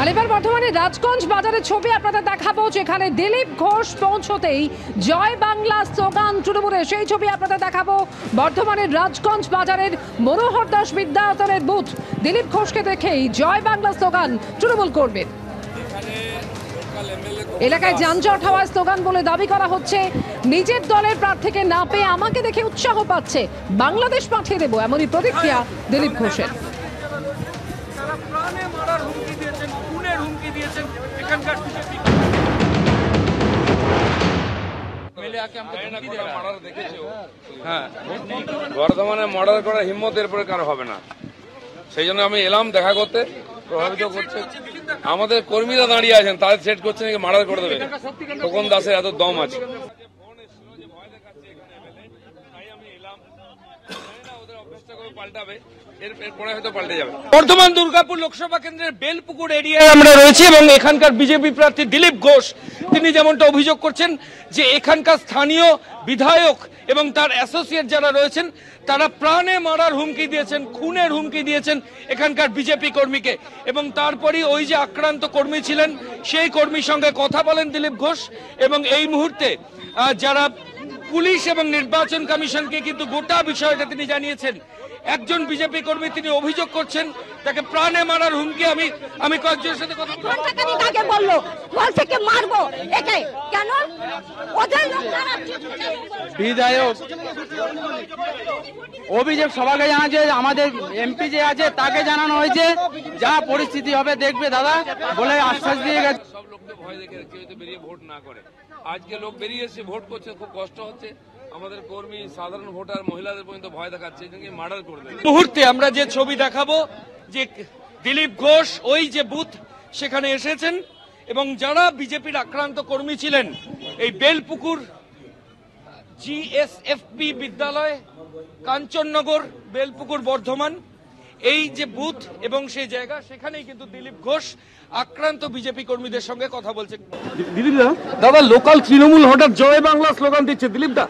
আর এবার বর্ধমানের রাজগঞ্জ বাজারের ছবি আপনাদের দেখাবো, যেখানে দিলীপ ঘোষ পৌঁছতেই জয় বাংলা স্লোগান তৃণমূলের। সেই ছবি আপনাদের দেখাবো বর্ধমানের রাজগঞ্জ বাজারের মনোহর দাস বিদ্যায়তনের বুথ। দিলীপ ঘোষকে দেখেই জয় বাংলা স্লোগান তৃণমূল করবেন। এলাকায় যানজট হওয়ার স্লোগান বলে দাবি করা হচ্ছে। নিজের দলের প্রার্থীকে না পেয়ে আমাকে দেখে উৎসাহ পাচ্ছে, বাংলাদেশ পাঠিয়ে দেবো, এমনই প্রতিক্রিয়া দিলীপ ঘোষের। বর্ধমানে মর্ডার করার হিম্মত এরপরে কারো হবে না, সেই জন্য আমি এলাম দেখা করতে। প্রভাবিত করছে আমাদের কর্মীরা দাঁড়িয়ে আছেন, তাদের সেট করছে নাকি মার্ডার করে দেবে। খোকন দাসের এত দম আছে। বর্ধমান দুর্গাপুর লোকসভা কেন্দ্রের বেলপুকুর এরিয়ায় আমরা রয়েছি এবং এখানকার বিজেপি প্রার্থী দিলীপ ঘোষ তিনি যেমনটা অভিযোগ করছেন যে এখানকার স্থানীয় বিধায়ক এবং তার অ্যাসোসিয়েট যারা রয়েছেন তারা প্রাণে মারার হুমকি দিয়েছেন, খুনের হুমকি দিয়েছেন এখানকার বিজেপি কর্মীকে। এবং তারপরই ওই যে আক্রান্ত কর্মী ছিলেন সেই কর্মীর সঙ্গে কথা বলেন দিলীপ ঘোষ এবং এই মুহূর্তে যারা পুলিশ এবং নির্বাচন কমিশনকে কিন্তু গোটা বিষয়টা তিনি জানিয়েছেন। একজন বিজেপি কর্মী তিনি অভিযোগ করছেন তাকে প্রাণে মারার হুমকি। আমি কয়েকজনের সাথে কথা বললো মারবো একে কেন বিধায়ক অভিযোগ সবাইকে জানাচ্ছে, আমাদের এমপি যে আছে তাকে জানানো হয়েছে, যা পরিস্থিতি হবে দেখবে দাদা বলে আশ্বাস দিয়ে গেছে। সব লোককে ভয় দেখে কেউ বেরিয়ে ভোট না করে। আজকে লোক বেরিয়ে এসে ভোট করছে, খুব কষ্ট হচ্ছে। আমাদের কর্মী, সাধারণ ভোটার, মহিলাদের পর্যন্ত ভয় দেখাচ্ছে মার্ডার করে দেবে। মুহূর্তে আমরা যে ছবি দেখাবো যে দিলীপ ঘোষ ওই যে বুথ সেখানে এসেছেন এবং যারা বিজেপির আক্রান্ত কর্মী ছিলেন এই বেলপুকুর জিএসএফপি বিদ্যালয়, কাঞ্চননগর, বেলপুকুর, বর্ধমান, এই যে বুথ এবং সেই জায়গা, সেখানেই কিন্তু দিলীপ ঘোষ আক্রান্ত বিজেপি কর্মীদের সঙ্গে কথা বলছেন। দিলীপ দাদা লোকাল তৃণমূল হঠাৎ জয় বাংলা স্লোগান দিচ্ছে। দিলীপ দা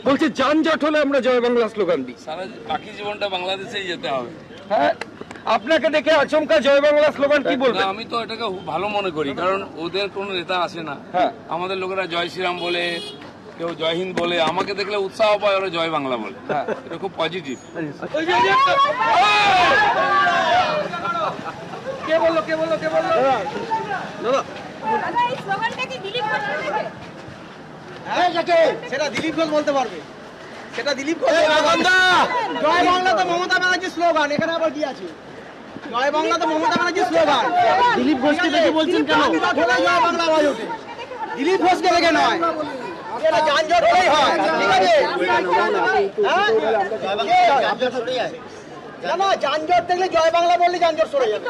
বলছে যানজট হলে আমরা জয় বাংলা স্লোগান দিই, সারা বাকি জীবনটা বাংলাদেশেই যেতে হবে। হ্যাঁ, আপনাকে দেখে আচমকা জয় বাংলা স্লোগান কি বলবেন? আমি তো এটাকে ভালো মনে করি, কারণ ওদের কোনো নেতা আসে না। আমাদের লোকেরা জয় শ্রীরাম বলে, কেউ জয় হিন্দ বলে, আমাকে দেখলে উৎসাহ পায়, ওরা জয় বাংলা বলে। এটা খুব পজিটিভ। কে বললো সেটা দিলীপ ঘোষ বলতে পারবে, সেটা দিলীপ ঘোষ। জয় বাংলা তো মমতা ব্যানার্জির স্লোগান, এখানে আবার কি আছে? জয় বাংলা তো মমতা ব্যানার্জির স্লোগান। দিলীপ ঘোষকে দেখে বলছেন কেন জয় বাংলা আওয়াজ ওঠে? দিলীপ ঘোষকে দেখে নয়, যানজট হলেই হয়। ঠিক আছে, যানজট দেখলে জয় বাংলা বললে যানজট সরে যাবে।